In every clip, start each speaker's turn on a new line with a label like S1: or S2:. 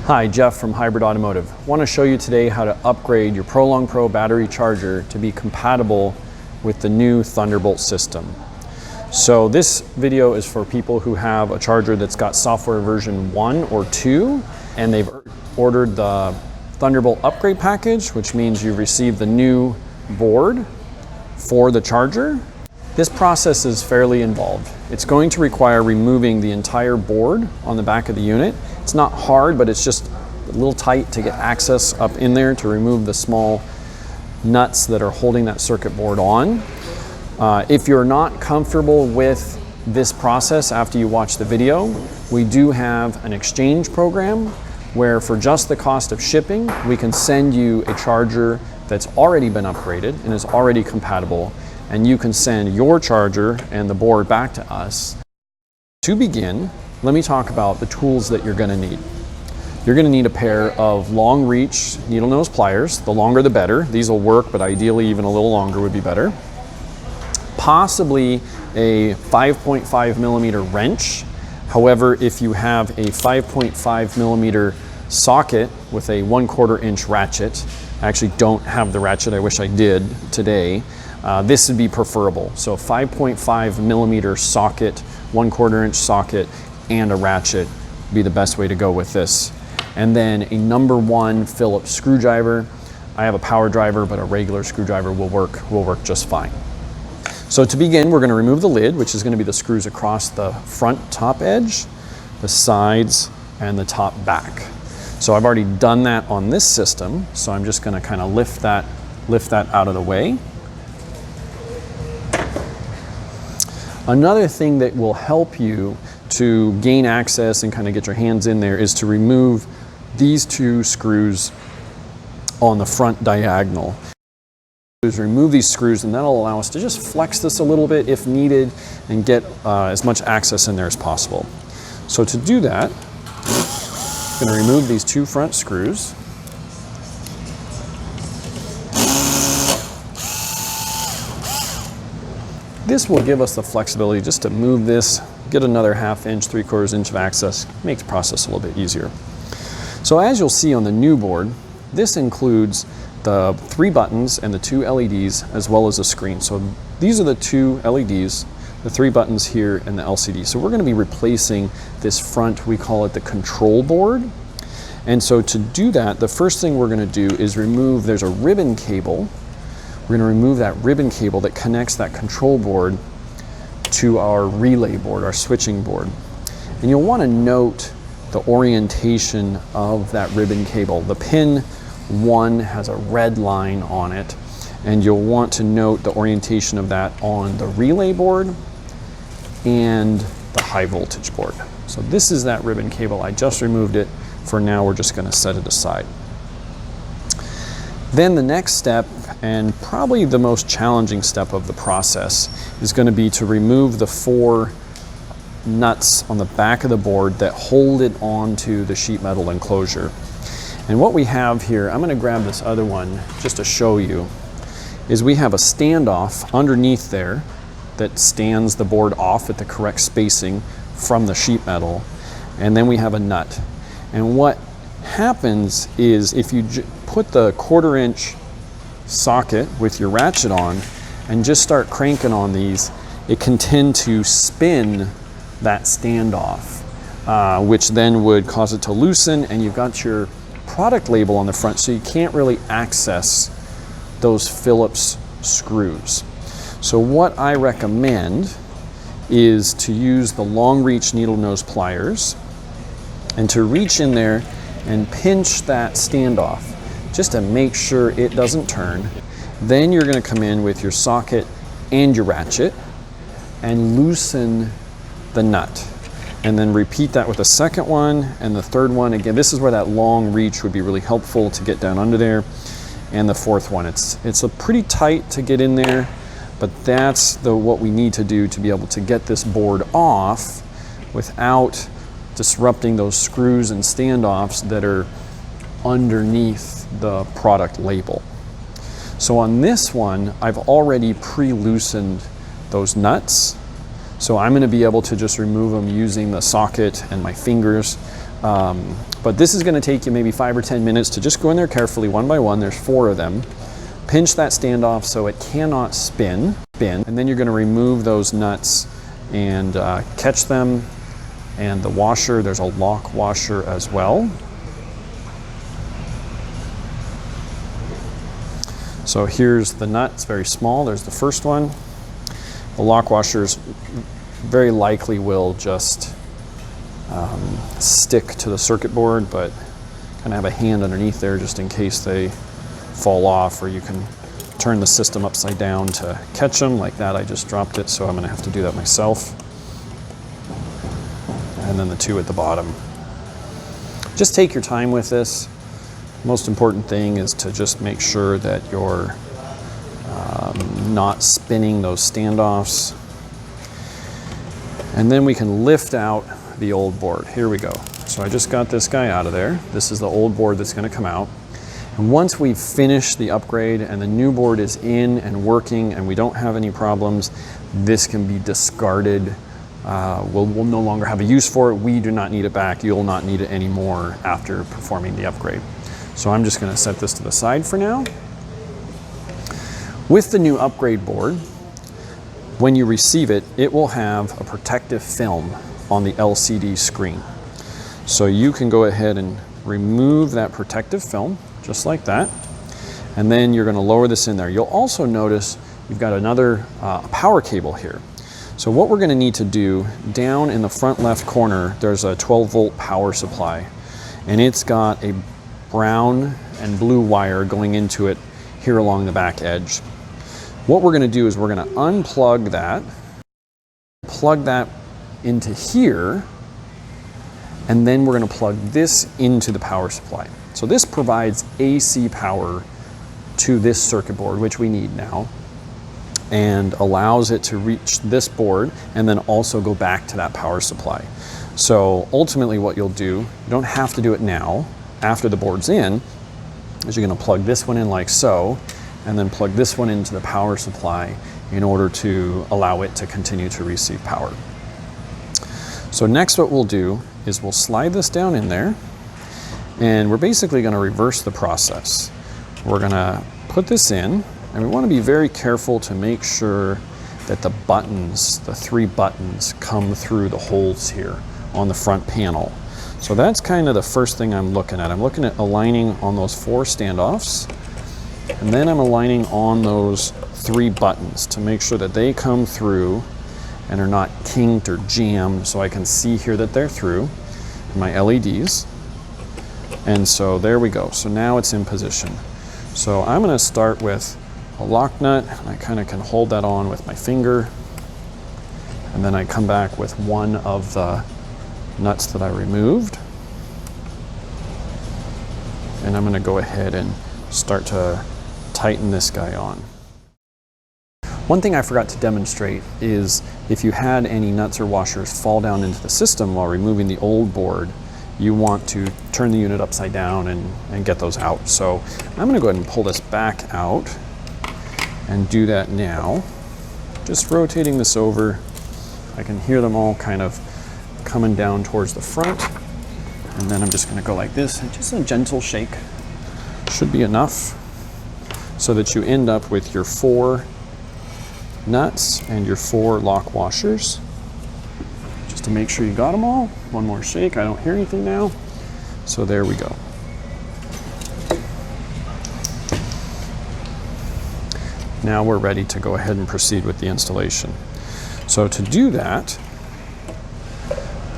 S1: Hi, Jeff from Hybrid Automotive. I want to show you today how to upgrade your ProlongPro battery charger to be compatible with the new Thunderbolt system. So this video is for people who have a charger that's got software version 1 or 2, and they've ordered the Thunderbolt upgrade package, which means you've received the new board for the charger. This process is fairly involved. It's going to require removing the entire board on the back of the unit. It's not hard, but it's just a little tight to get access up in there to remove the small nuts that are holding that circuit board on. If you're not comfortable with this process after you watch the video, we do have an exchange program where for just the cost of shipping, we can send you a charger that's already been upgraded and is already compatible, and you can send your charger and the board back to us. To begin, let me talk about the tools that you're going to need. You're going to need a pair of long reach needle nose pliers. The longer the better. These will work, but ideally even a little longer would be better. Possibly a 5.5 millimeter wrench. However, if you have a 5.5 millimeter socket with a 1/4 inch ratchet, I actually don't have the ratchet, I wish I did today, this would be preferable. So a 5.5 millimeter socket, 1/4 inch socket, and a ratchet would be the best way to go with this. And then a number 1 Phillips screwdriver. I have a power driver, but a regular screwdriver will work just fine. So to begin, we're going to remove the lid, which is going to be the screws across the front top edge, the sides, and the top back. So I've already done that on this system, so I'm just going to kind of lift that out of the way. Another thing that will help you to gain access and kind of get your hands in there is to remove these 2 screws on the front diagonal. Is remove these screws, and that'll allow us to just flex this a little bit if needed and get as much access in there as possible. So to do that, I'm going to remove these 2 front screws. This will give us the flexibility just to move this, get another 1/2 inch, 3/4 inch of access, makes the process a little bit easier. So as you'll see on the new board, this includes the 3 buttons and the 2 LEDs as well as a screen. So these are the 2 LEDs, the 3 buttons here, and the LCD. So we're going to be replacing this front, we call it the control board. And so to do that, the first thing we're going to do is remove, there's a ribbon cable. We're going to remove that ribbon cable that connects that control board to our relay board, our switching board. And you'll want to note the orientation of that ribbon cable. The pin 1 has a red line on it, and you'll want to note the orientation of that on the relay board and the high voltage board. So this is that ribbon cable. I just removed it. For now, we're just going to set it aside. Then the next step, and probably the most challenging step of the process, is going to be to remove the 4 nuts on the back of the board that hold it onto the sheet metal enclosure. And what we have here, I'm going to grab this other one just to show you, is we have a standoff underneath there that stands the board off at the correct spacing from the sheet metal, and then we have a nut. And what happens is if you put the 1/4 inch socket with your ratchet on and just start cranking on these, it can tend to spin that standoff, which then would cause it to loosen, and you've got your product label on the front, so you can't really access those Phillips screws. So what I recommend is to use the long reach needle nose pliers and to reach in there and pinch that standoff just to make sure it doesn't turn. Then you're going to come in with your socket and your ratchet and loosen the nut. And then repeat that with the second one and the third one. Again, this is where that long reach would be really helpful to get down under there. And the fourth one, it's a pretty tight to get in there, but that's what we need to do to be able to get this board off without disrupting those screws and standoffs that are underneath the product label. So on this one, I've already pre-loosened those nuts. So I'm gonna be able to just remove them using the socket and my fingers. But this is gonna take you maybe 5 or 10 minutes to just go in there carefully, one by one. There's 4 of them. Pinch that standoff so it cannot spin, and then you're gonna remove those nuts and catch them. And the washer, there's a lock washer as well. So here's the nut, it's very small, there's the first one. The lock washers very likely will just stick to the circuit board, but kind of have a hand underneath there just in case they fall off, or you can turn the system upside down to catch them like that. I just dropped it, so I'm gonna have to do that myself. And then the 2 at the bottom. Just take your time with this. Most important thing is to just make sure that you're not spinning those standoffs. And then we can lift out the old board. Here we go. So I just got this guy out of there. This is the old board that's going to come out. And once we've finished the upgrade and the new board is in and working and we don't have any problems, this can be discarded. We'll no longer have a use for it. We do not need it back. You'll not need it anymore after performing the upgrade. So I'm just going to set this to the side for now. With the new upgrade board, when you receive it, it will have a protective film on the LCD screen. So you can go ahead and remove that protective film, just like that. And then you're going to lower this in there. You'll also notice you've got another power cable here. So what we're going to need to do, down in the front left corner, there's a 12-volt power supply. And it's got a brown and blue wire going into it here along the back edge. What we're going to do is we're going to unplug that, plug that into here, and then we're going to plug this into the power supply. So this provides AC power to this circuit board, which we need now, and allows it to reach this board and then also go back to that power supply. So ultimately what you'll do, you don't have to do it now, after the board's in, is you're going to plug this one in like so, and then plug this one into the power supply in order to allow it to continue to receive power. So next what we'll do is we'll slide this down in there, and we're basically going to reverse the process. We're going to put this in, and we want to be very careful to make sure that the buttons, the 3 buttons, come through the holes here on the front panel. So that's kind of the first thing I'm looking at. I'm looking at aligning on those 4 standoffs, and then I'm aligning on those 3 buttons to make sure that they come through and are not kinked or jammed, so I can see here that they're through my LEDs. And so there we go. So now it's in position. So I'm going to start with a lock nut, and I kind of can hold that on with my finger, and then I come back with one of the nuts that I removed, and I'm going to go ahead and start to tighten this guy on. One thing I forgot to demonstrate is if you had any nuts or washers fall down into the system while removing the old board, you want to turn the unit upside down and get those out. So I'm going to go ahead and pull this back out and do that now. Just rotating this over. I can hear them all kind of coming down towards the front, and then I'm just going to go like this, and just a gentle shake should be enough so that you end up with your 4 nuts and your 4 lock washers. Just to make sure you got them all. One more shake. I don't hear anything now. So there we go. Now we're ready to go ahead and proceed with the installation. So to do that,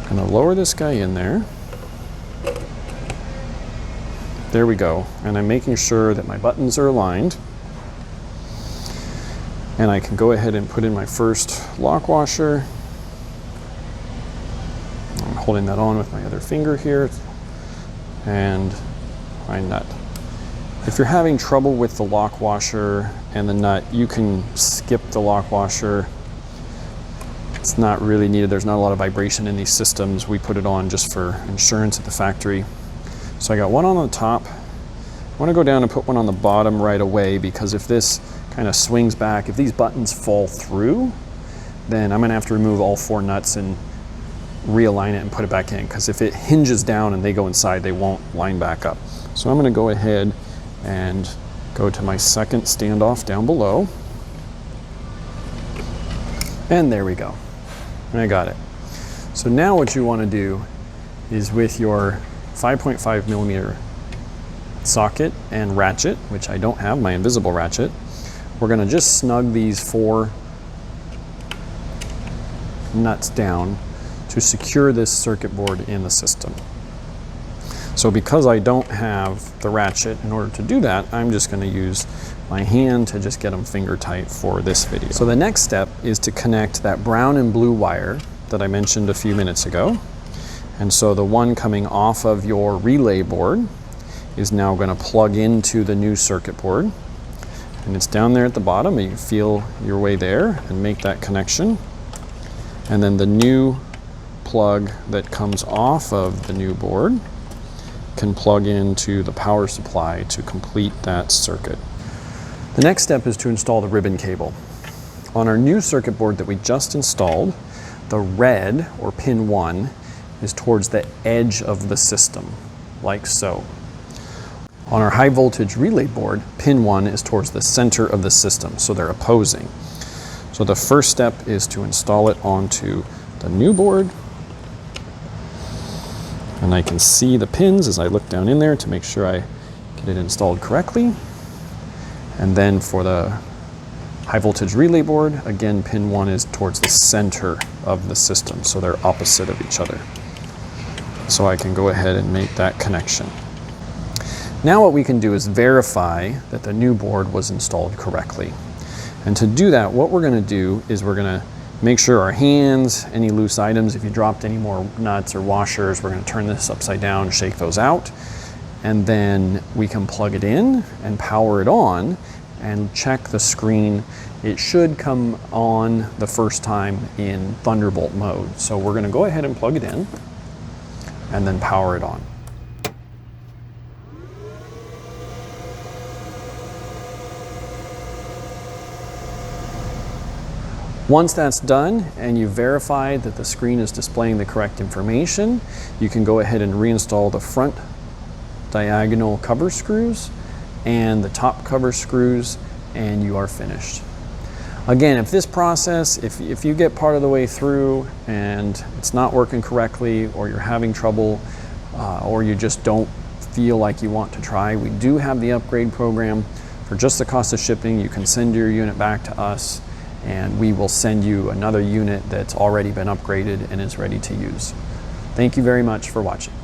S1: I'm going to lower this guy in there. There we go. And I'm making sure that my buttons are aligned. And I can go ahead and put in my first lock washer. I'm holding that on with my other finger here. And my nut. If you're having trouble with the lock washer and the nut, you can skip the lock washer. It's not really needed. There's not a lot of vibration in these systems. We put it on just for insurance at the factory. So I got one on the top, I want to go down and put one on the bottom right away, because if this kind of swings back, if these buttons fall through, then I'm going to have to remove all 4 nuts and realign it and put it back in, because if it hinges down and they go inside, they won't line back up. So I'm going to go ahead and go to my second standoff down below. And there we go. And I got it. So now what you want to do is, with your 5.5 millimeter socket and ratchet, which I don't have, my invisible ratchet, we're going to just snug these 4 nuts down to secure this circuit board in the system. So because I don't have the ratchet, in order to do that, I'm just going to use my hand to just get them finger tight for this video. So the next step is to connect that brown and blue wire that I mentioned a few minutes ago. And so the one coming off of your relay board is now going to plug into the new circuit board. And it's down there at the bottom. You can feel your way there and make that connection. And then the new plug that comes off of the new board can plug into the power supply to complete that circuit. The next step is to install the ribbon cable. On our new circuit board that we just installed, the red, or pin 1, is towards the edge of the system, like so. On our high voltage relay board, pin 1 is towards the center of the system, so they're opposing. So the first step is to install it onto the new board. And I can see the pins as I look down in there to make sure I get it installed correctly. And then for the high voltage relay board, again, pin 1 is towards the center of the system, so they're opposite of each other. So I can go ahead and make that connection. Now what we can do is verify that the new board was installed correctly. And to do that, what we're going to do is we're going to make sure our hands, any loose items, if you dropped any more nuts or washers, we're going to turn this upside down, shake those out, and then we can plug it in and power it on and check the screen. It should come on the first time in Thunderbolt mode. So we're going to go ahead and plug it in and then power it on. Once that's done and you've verified that the screen is displaying the correct information, you can go ahead and reinstall the front diagonal cover screws and the top cover screws, and you are finished. Again, if this process, if you get part of the way through and it's not working correctly, or you're having trouble, or you just don't feel like you want to try, we do have the upgrade program. For just the cost of shipping, you can send your unit back to us, and we will send you another unit that's already been upgraded and is ready to use. Thank you very much for watching.